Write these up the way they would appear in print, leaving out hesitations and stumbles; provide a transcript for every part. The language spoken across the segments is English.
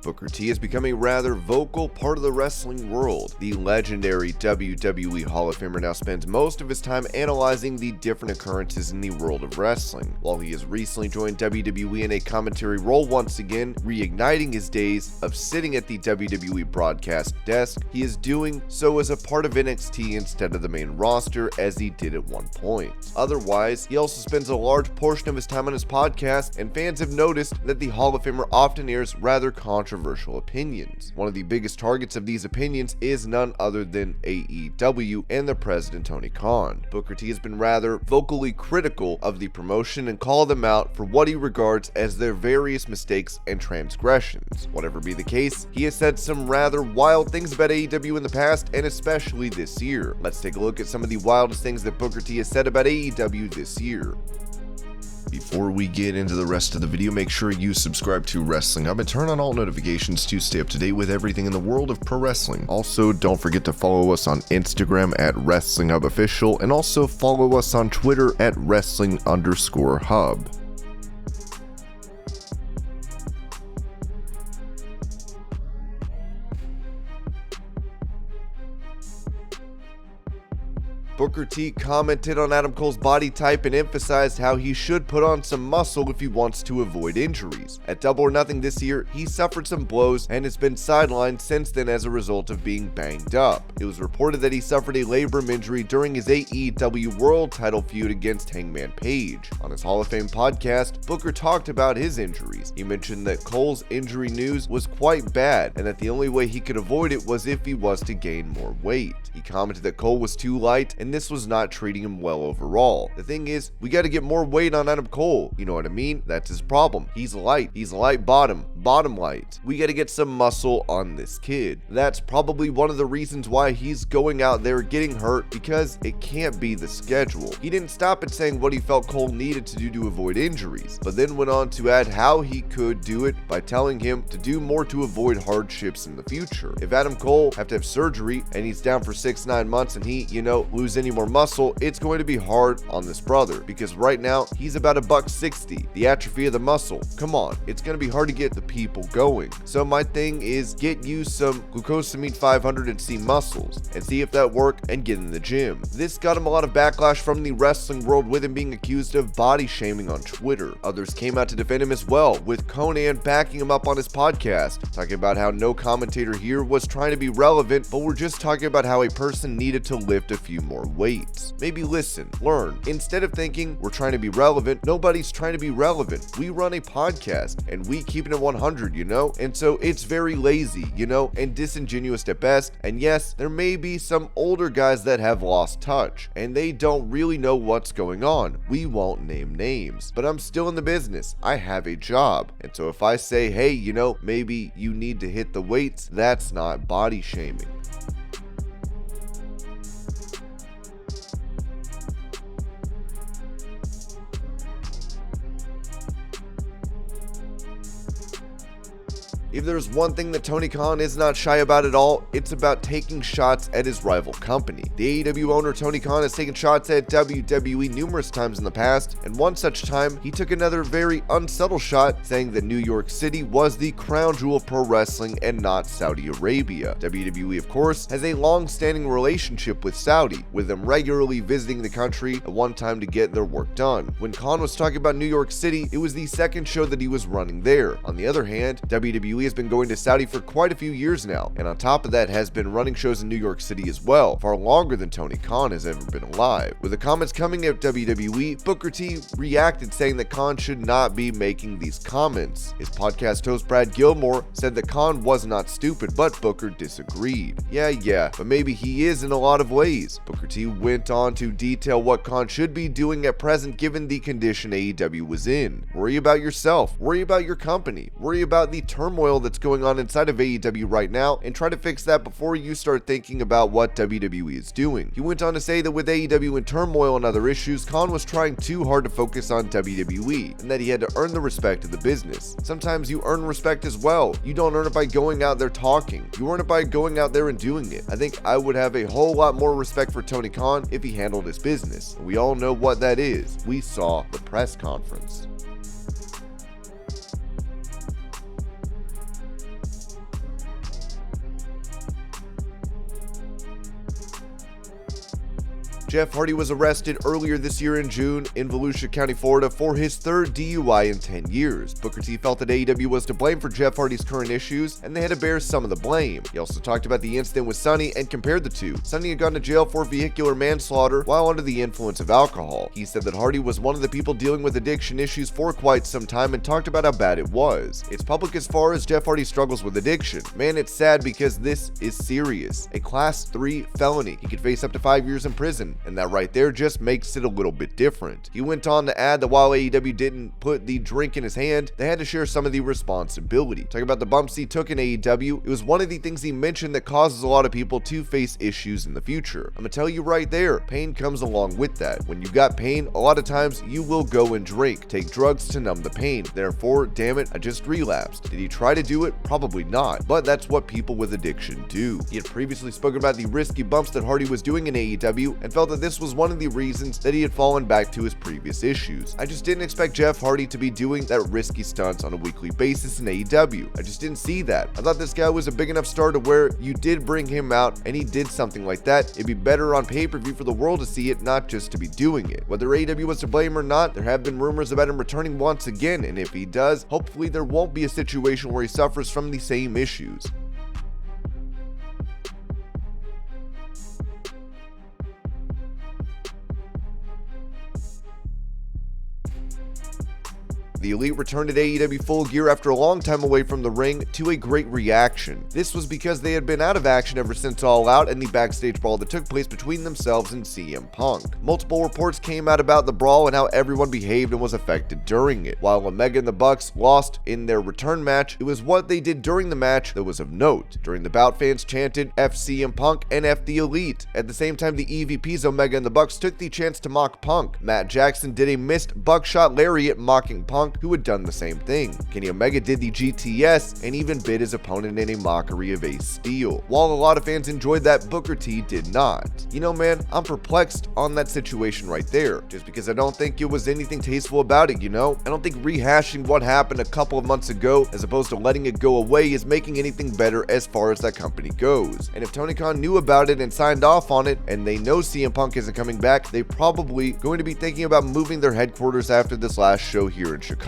Booker T has become a rather vocal part of the wrestling world. The legendary WWE Hall of Famer now spends most of his time analyzing the different occurrences in the world of wrestling. While he has recently joined WWE in a commentary role once again, reigniting his days of sitting at the WWE broadcast desk, he is doing so as a part of NXT instead of the main roster as he did at one point. Otherwise, he also spends a large portion of his time on his podcast, and fans have noticed that the Hall of Famer often airs rather controversial opinions. One of the biggest targets of these opinions is none other than AEW and their president Tony Khan. Booker T has been rather vocally critical of the promotion and called them out for what he regards as their various mistakes and transgressions. Whatever be the case, he has said some rather wild things about AEW in the past and especially this year. Let's take a look at some of the wildest things that Booker T has said about AEW this year. Before we get into the rest of the video, make sure you subscribe to Wrestling Hub and turn on all notifications to stay up to date with everything in the world of pro wrestling. Also, don't forget to follow us on Instagram at Wrestling Hub Official and also follow us on Twitter at Wrestling_Hub. Booker T commented on Adam Cole's body type and emphasized how he should put on some muscle if he wants to avoid injuries. At Double or Nothing this year, he suffered some blows and has been sidelined since then as a result of being banged up. It was reported that he suffered a labrum injury during his AEW World title feud against Hangman Page. On his Hall of Fame podcast, Booker talked about his injuries. He mentioned that Cole's injury news was quite bad and that the only way he could avoid it was if he was to gain more weight. He commented that Cole was too light and this was not treating him well overall. The thing is, we got to get more weight on Adam Cole. You know what I mean? That's his problem. He's light. He's light bottom light. We got to get some muscle on this kid. That's probably one of the reasons why he's going out there getting hurt, because it can't be the schedule. He didn't stop at saying what he felt Cole needed to do to avoid injuries, but then went on to add how he could do it by telling him to do more to avoid hardships in the future. If Adam Cole have to have surgery and he's down for 6-9 months and he, lose any more muscle, it's going to be hard on this brother, because right now he's about $160. The atrophy of the muscle, come on, it's going to be hard to get the people going. So my thing is, get you some glucosamine 500 and see muscles and see if that worked, and get in the gym. This got him a lot of backlash from the wrestling world, with him being accused of body shaming on Twitter. Others came out to defend him as well, with Conan backing him up on his podcast, talking about how no commentator here was trying to be relevant, but we're just talking about how a person needed to lift a few more weights. Maybe listen, learn. Instead of thinking we're trying to be relevant, nobody's trying to be relevant. We run a podcast and we keep it at 100, and so it's very lazy, and disingenuous at best. And yes, there may be some older guys that have lost touch and they don't really know what's going on. We won't name names, but I'm still in the business. I have a job. And so if I say, hey, maybe you need to hit the weights, that's not body shaming. If there's one thing that Tony Khan is not shy about at all, it's about taking shots at his rival company. The AEW owner Tony Khan has taken shots at WWE numerous times in the past, and one such time, he took another very unsubtle shot, saying that New York City was the crown jewel of pro wrestling and not Saudi Arabia. WWE, of course, has a long-standing relationship with Saudi, with them regularly visiting the country at one time to get their work done. When Khan was talking about New York City, it was the second show that he was running there. On the other hand, WWE has been going to Saudi for quite a few years now, and on top of that has been running shows in New York City as well, far longer than Tony Khan has ever been alive. With the comments coming at WWE, Booker T reacted, saying that Khan should not be making these comments. His podcast host Brad Gilmore said that Khan was not stupid, but Booker disagreed. Yeah, but maybe he is in a lot of ways. Booker T went on to detail what Khan should be doing at present given the condition AEW was in. Worry about yourself, worry about your company, worry about the turmoil that's going on inside of AEW right now, and try to fix that before you start thinking about what WWE is doing. He went on to say that with AEW in turmoil and other issues, Khan was trying too hard to focus on WWE, and that he had to earn the respect of the business. Sometimes you earn respect as well. You don't earn it by going out there talking. You earn it by going out there and doing it. I think I would have a whole lot more respect for Tony Khan if he handled his business. And we all know what that is. We saw the press conference. Jeff Hardy was arrested earlier this year in June in Volusia County, Florida for his third DUI in 10 years. Booker T felt that AEW was to blame for Jeff Hardy's current issues, and they had to bear some of the blame. He also talked about the incident with Sonny and compared the two. Sonny had gone to jail for vehicular manslaughter while under the influence of alcohol. He said that Hardy was one of the people dealing with addiction issues for quite some time and talked about how bad it was. It's public as far as Jeff Hardy struggles with addiction. Man, it's sad because this is serious. A class 3 felony. He could face up to 5 years in prison, and that right there just makes it a little bit different. He went on to add that while AEW didn't put the drink in his hand, they had to share some of the responsibility. Talking about the bumps he took in AEW, it was one of the things he mentioned that causes a lot of people to face issues in the future. I'm gonna tell you right there, pain comes along with that. When you got pain, a lot of times you will go and drink, take drugs to numb the pain. Therefore, damn it, I just relapsed. Did he try to do it? Probably not, but that's what people with addiction do. He had previously spoken about the risky bumps that Hardy was doing in AEW and felt that this was one of the reasons that he had fallen back to his previous issues. I just didn't expect Jeff Hardy to be doing that risky stunts on a weekly basis in AEW. I just didn't see that. I thought this guy was a big enough star to where you did bring him out and he did something like that. It'd be better on pay-per-view for the world to see it, not just to be doing it. Whether AEW was to blame or not, there have been rumors about him returning once again, and if he does, hopefully there won't be a situation where he suffers from the same issues. The Elite returned at AEW Full Gear after a long time away from the ring to a great reaction. This was because they had been out of action ever since All Out and the backstage brawl that took place between themselves and CM Punk. Multiple reports came out about the brawl and how everyone behaved and was affected during it. While Omega and the Bucks lost in their return match, it was what they did during the match that was of note. During the bout, fans chanted F CM Punk and F the Elite. At the same time, the EVPs Omega and the Bucks took the chance to mock Punk. Matt Jackson did a missed buckshot lariat mocking Punk, who had done the same thing. Kenny Omega did the GTS and even bit his opponent in a mockery of Ace Steel. While a lot of fans enjoyed that, Booker T did not. You know, man, I'm perplexed on that situation right there, just because I don't think it was anything tasteful about it, you know? I don't think rehashing what happened a couple of months ago as opposed to letting it go away is making anything better as far as that company goes. And if Tony Khan knew about it and signed off on it, and they know CM Punk isn't coming back, they probably going to be thinking about moving their headquarters after this last show here in Chicago.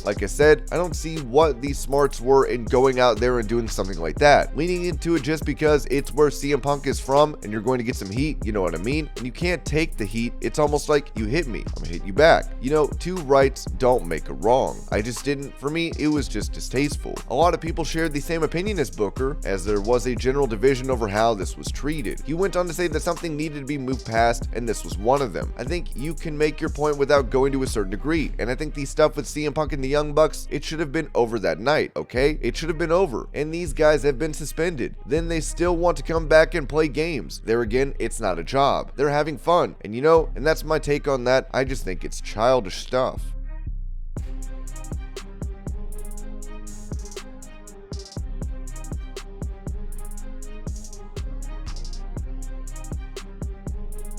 Like I said, I don't see what the smarts were in going out there and doing something like that. Leaning into it just because it's where CM Punk is from and you're going to get some heat, you know what I mean? And you can't take the heat. It's almost like you hit me, I'm gonna hit you back. You know, two rights don't make a wrong. I just didn't, for me, it was just distasteful. A lot of people shared the same opinion as Booker, as there was a general division over how this was treated. He went on to say that something needed to be moved past, and this was one of them. I think you can make your point without going to a certain degree, and I think the stuff with CM Punk and the Young Bucks, it should have been over that night, okay? It should have been over, and these guys have been suspended. Then they still want to come back and play games. There again, it's not a job. They're having fun, and you know, and that's my take on that. I just think it's childish stuff.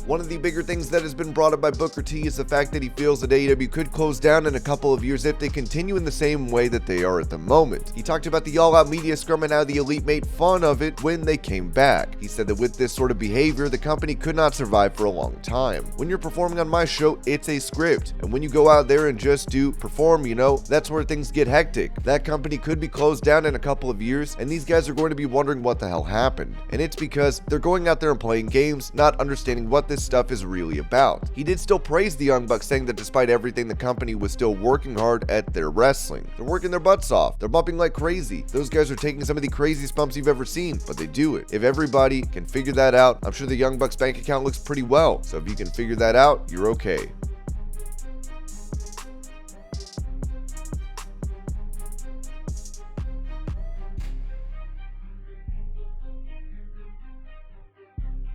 One of the bigger things that has been brought up by Booker T is the fact that he feels that AEW could close down in a couple of years if they continue in the same way that they are at the moment. He talked about the all-out media scrum and how the Elite made fun of it when they came back. He said that with this sort of behavior, the company could not survive for a long time. When you're performing on my show, it's a script, and when you go out there and just perform, you know, that's where things get hectic. That company could be closed down in a couple of years, and these guys are going to be wondering what the hell happened. And it's because they're going out there and playing games, not understanding what this stuff is really about. He did still praise the Young Bucks, saying that despite everything, the company was still working hard at their wrestling. They're working their butts off. They're bumping like crazy. Those guys are taking some of the craziest bumps you've ever seen, but they do it. If everybody can figure that out, I'm sure the Young Bucks bank account looks pretty well. So if you can figure that out, you're okay.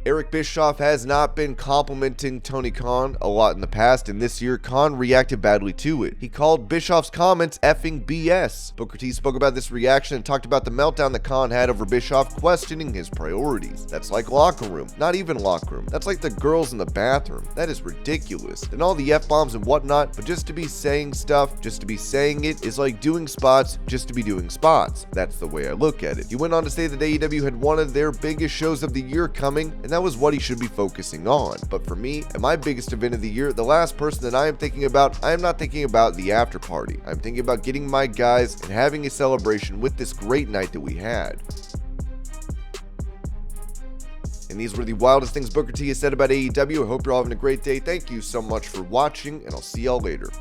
Eric Bischoff has not been complimenting Tony Khan a lot in the past, and this year Khan reacted badly to it. He called Bischoff's comments effing BS. Booker T spoke about this reaction and talked about the meltdown that Khan had over Bischoff questioning his priorities. That's like locker room. Not even locker room. That's like the girls in the bathroom. That is ridiculous. And all the F-bombs and whatnot, but just to be saying stuff, just to be saying it, is like doing spots just to be doing spots. That's the way I look at it. He went on to say that AEW had one of their biggest shows of the year coming, and that that was what he should be focusing on. But for me, at my biggest event of the year, the last person that I am thinking about, I am not thinking about the after party. I'm thinking about getting my guys and having a celebration with this great night that we had. And these were the wildest things Booker T has said about AEW. I hope you're all having a great day. Thank you so much for watching, and I'll see y'all later.